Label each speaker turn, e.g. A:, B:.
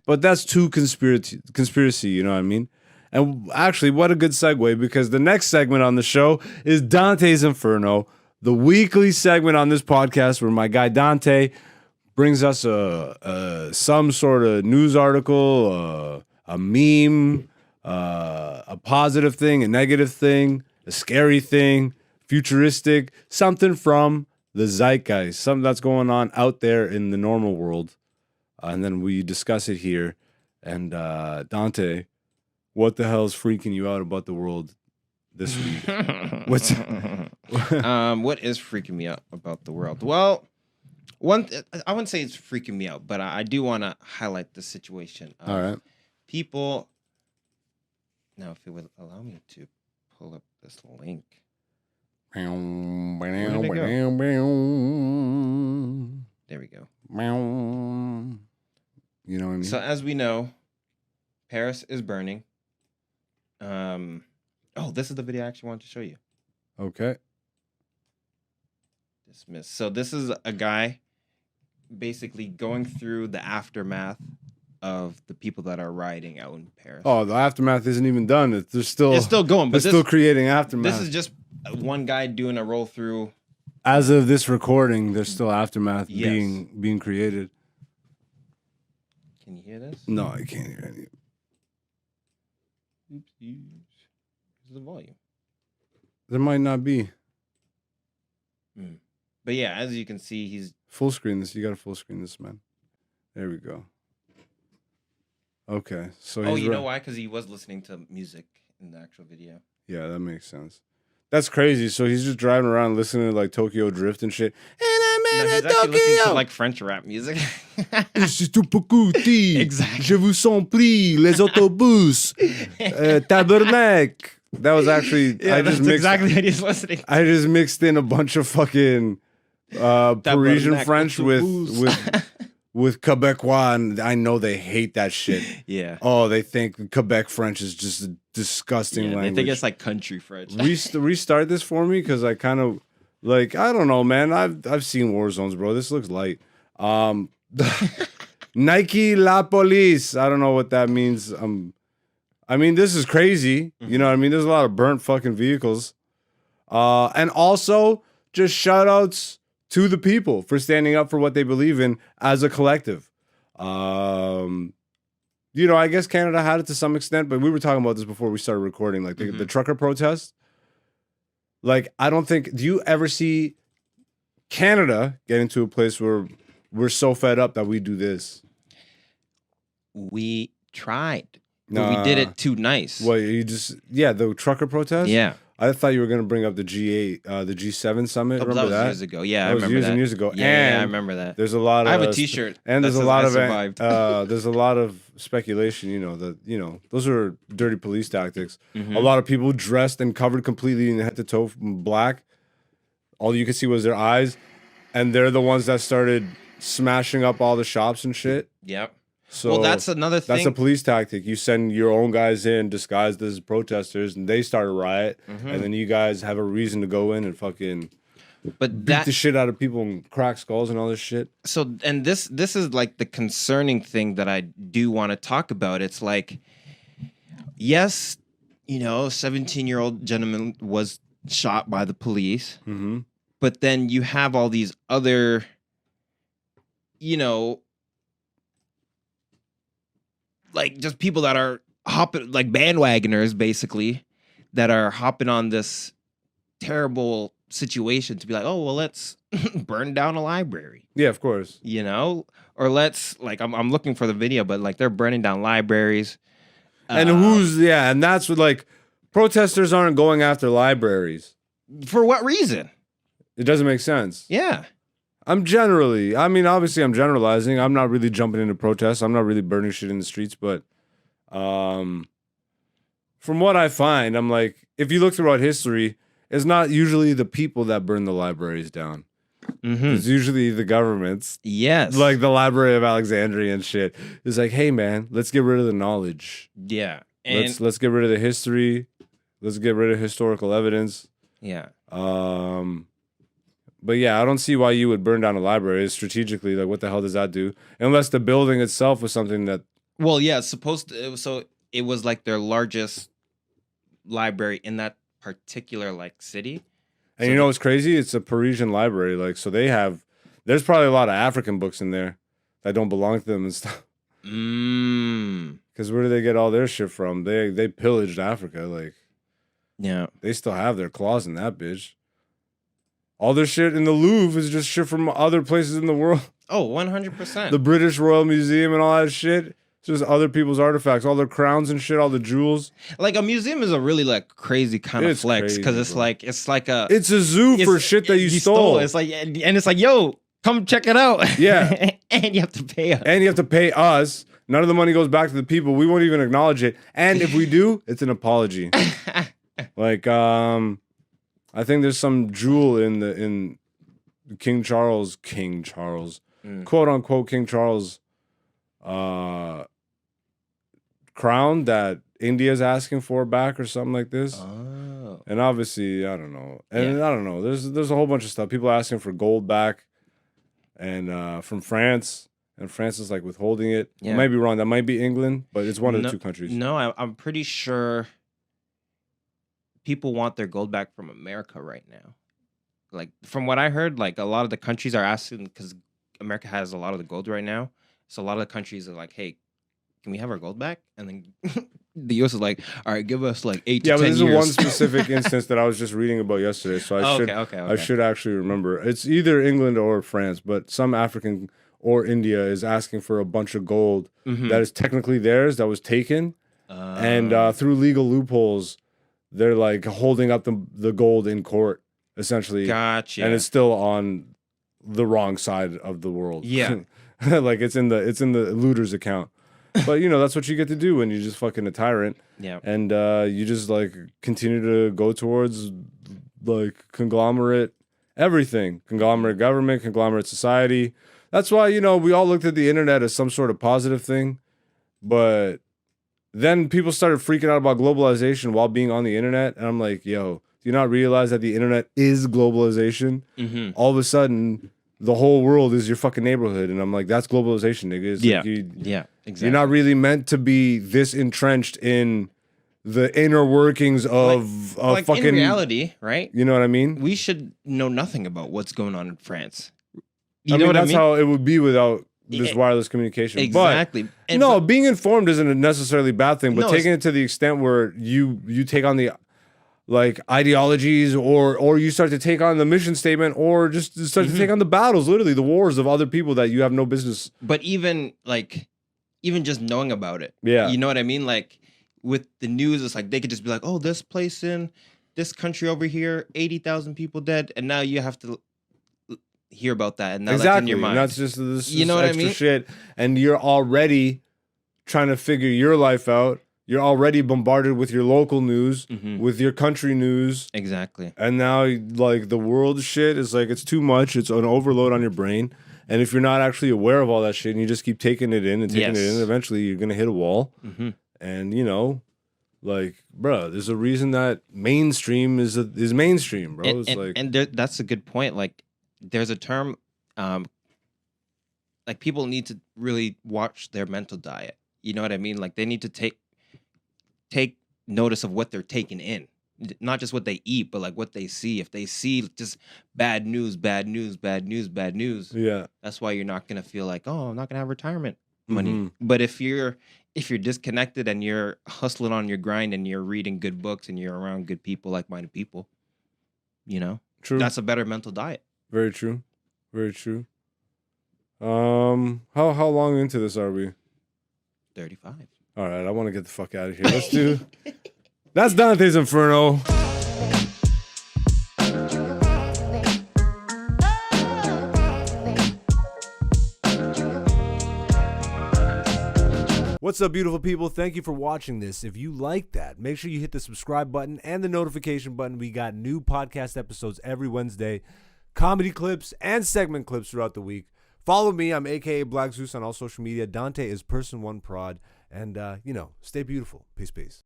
A: But that's too conspiracy, you know what I mean? And actually, what a good segue, because the next segment on the show is Dante's Inferno, the weekly segment on this podcast where my guy Dante brings us some sort of news article, a meme, a positive thing, a negative thing, a scary thing, futuristic, something from the zeitgeist, something that's going on out there in the normal world. And then we discuss it here. And Dante, what the hell is freaking you out about the world this week?
B: What is freaking me out about the world? Well, I wouldn't say it's freaking me out, but I do want to highlight the situation.
A: All right.
B: People. Now, if it would allow me to pull up this link. There we go.
A: You know what I mean?
B: So as we know, Paris is burning. This is the video I actually wanted to show you.
A: Okay.
B: Dismiss. So this is a guy basically going through the aftermath of the people that are rioting out in Paris.
A: Oh, the aftermath isn't even done. It's still
B: going, but
A: they're still creating aftermath.
B: This is just one guy doing a roll through.
A: As of this recording, there's still aftermath
B: Yes.
A: being created.
B: Can you hear this?
A: No, I can't hear any.
B: Oops. Here's the volume.
A: There might not be.
B: But yeah, as you can see, he's
A: Full screen this. You got to full screen this, man. There we go. Okay. So
B: you know why? Because he was listening to music in the actual video.
A: Yeah, that makes sense. That's crazy. So he's just driving around listening to like Tokyo Drift and shit. And I'm
B: No,
A: in
B: he's actually
A: Tokyo.
B: listening to like French rap music.
A: Exactly. Je vous en prie, les autobus. Tabernacle. That was actually
B: exactly what he's listening.
A: I just mixed in a bunch of fucking Parisian French with Quebecois, and I know they hate that shit.
B: Yeah.
A: Oh, they think Quebec French is just a disgusting language.
B: They think it's like country French.
A: Restart this for me, because I kind of like, I don't know, man. I've seen war zones, bro. This looks light. Nike La Police. I don't know what that means. I mean, this is crazy. You know what I mean? There's a lot of burnt fucking vehicles. And also, just shout outs to the people for standing up for what they believe in as a collective. I guess Canada had it to some extent, but we were talking about this before we started recording, like the trucker protest. Like, I don't think, do you ever see Canada get into a place where we're so fed up that we do this?
B: We tried. But we did it too nice.
A: Well, the trucker protest?
B: Yeah.
A: I thought you were going to bring up the G8, the G7 summit. Remember that?
B: Years ago. Yeah, I
A: was
B: remember that.
A: years ago.
B: Yeah, I remember that.
A: There's a lot of.
B: I have a T-shirt.
A: And there's
B: that
A: a
B: says
A: lot
B: I
A: of.
B: survived.
A: There's a lot of speculation. Those are dirty police tactics. A lot of people dressed and covered completely in head to toe from black. All you could see was their eyes, and they're the ones that started smashing up all the shops and shit.
B: Yep.
A: So
B: well, that's another thing.
A: That's a police tactic. You send your own guys in disguised as protesters, and they start a riot, and then you guys have a reason to go in and fucking beat the shit out of people and crack skulls and all this shit.
B: So, and this is like the concerning thing that I do want to talk about. It's like, yes, 17-year-old gentleman was shot by the police, but then you have all these other, like just people that are hopping, like bandwagoners, basically, that are hopping on this terrible situation to be like, oh, well, let's burn down a library.
A: Yeah, of course.
B: Or let's, like, I'm looking for the video, but like they're burning down libraries.
A: And and that's what, like, protesters aren't going after libraries.
B: For what reason?
A: It doesn't make sense.
B: Yeah.
A: Obviously I'm generalizing. I'm not really jumping into protests. I'm not really burning shit in the streets, but from what I find, I'm like, if you look throughout history, it's not usually the people that burn the libraries down. It's usually the governments.
B: Yes.
A: Like the Library of Alexandria and shit. It's like, hey man, let's get rid of the knowledge.
B: Yeah. And
A: Let's get rid of the history. Let's get rid of historical evidence.
B: Yeah.
A: But yeah, I don't see why you would burn down a library strategically. Like, what the hell does that do? Unless the building itself was something that
B: Well, yeah, it's supposed to. So it was like their largest library in that particular like city.
A: And
B: So
A: you know what's crazy? It's a Parisian library. Like, so there's probably a lot of African books in there that don't belong to them and stuff. Because where do they get all their shit from? They pillaged Africa. Like,
B: Yeah.
A: they still have their claws in that bitch. All their shit in the Louvre is just shit from other places in the world.
B: Oh, 100%.
A: The British Royal Museum and all that shit. It's just other people's artifacts, all their crowns and shit, all the jewels.
B: Like a museum is a really like crazy kind of
A: It's
B: flex because
A: crazy,
B: it's
A: bro.
B: like
A: It's a zoo for shit that you stole.
B: It's like and it's like, yo, come check it out.
A: Yeah.
B: And you have to pay us.
A: And you have to pay us. None of the money goes back to the people. We won't even acknowledge it. And if we do, it's an apology. Like, I think there's some jewel in King Charles, quote unquote King Charles crown that India's asking for back or something like this.
B: Oh.
A: And obviously, I don't know. And I don't know. There's a whole bunch of stuff. People asking for gold back and from France. And France is like withholding it.
B: Yeah.
A: I might be wrong. That might be England, but it's one of the two countries.
B: No, I'm pretty sure people want their gold back from America right now. Like from what I heard, like a lot of the countries are asking because America has a lot of the gold right now. So a lot of the countries are like, hey, can we have our gold back? And then the US is like, all right, give us like 8 to 10
A: but
B: years.
A: this is one specific instance that I was just reading about yesterday. So I
B: Okay.
A: should actually remember. It's either England or France, but some African or India is asking for a bunch of gold that is technically theirs, that was taken. And through legal loopholes, they're like holding up the gold in court, essentially.
B: Gotcha.
A: And it's still on the wrong side of the world.
B: Yeah.
A: Like it's in the looter's account. But you know, that's what you get to do when you just fucking a tyrant.
B: Yeah.
A: And you just like continue to go towards like conglomerate everything. Conglomerate government, conglomerate society. That's why, you know, we all looked at the internet as some sort of positive thing. But then people started freaking out about globalization while being on the internet. And I'm like, yo, do you not realize that the internet is globalization? All of a sudden, the whole world is your fucking neighborhood. And I'm like, that's globalization, nigga. It's like
B: yeah, exactly.
A: You're not really meant to be this entrenched in the inner workings of
B: like
A: fucking
B: in reality, right?
A: You know what I mean?
B: We should know nothing about what's going on in France.
A: I mean, that's how it would be without this wireless communication.
B: Exactly.
A: But being informed isn't a necessarily bad thing, but
B: No,
A: taking it to the extent where you take on the like ideologies or you start to take on the mission statement or just start to take on the battles, literally the wars of other people that you have no business.
B: But even just knowing about it.
A: Yeah.
B: You know what I mean? Like with the news, it's like they could just be like, oh, this place in this country over here, 80,000 people dead. And now you have to hear about that. And now that's in your mind.
A: And that's just this
B: You know what I
A: extra
B: mean?
A: shit. And you're already trying to figure your life out. You're already bombarded with your local news, with your country news.
B: Exactly.
A: And now, like, the world shit is like, it's too much. It's an overload on your brain. And if you're not actually aware of all that shit and you just keep taking it in and taking it in, eventually you're going to hit a wall. And, you know, like, bro, there's a reason that mainstream is mainstream, bro.
B: And that's a good point. Like, there's a term, like, people need to really watch their mental diet. You know what I mean? Like, they need to take notice of what they're taking in, not just what they eat, but like what they see. If they see just bad news,
A: yeah,
B: that's why you're not gonna feel like, oh, I'm not gonna have retirement money. But if you're disconnected and you're hustling on your grind and you're reading good books and you're around good people, like-minded people, you know,
A: true.
B: That's a better mental diet.
A: Very true. Very true. How long into this are we?
B: 35.
A: All right, I want to get the fuck out of here. Let's do. That's Dante's Inferno. What's up, beautiful people? Thank you for watching this. If you like that, make sure you hit the subscribe button and the notification button. We got new podcast episodes every Wednesday, comedy clips and segment clips throughout the week. Follow me. I'm AKA Black Zeus on all social media. Dante is Person1Prod. And, you know, stay beautiful. Peace, peace.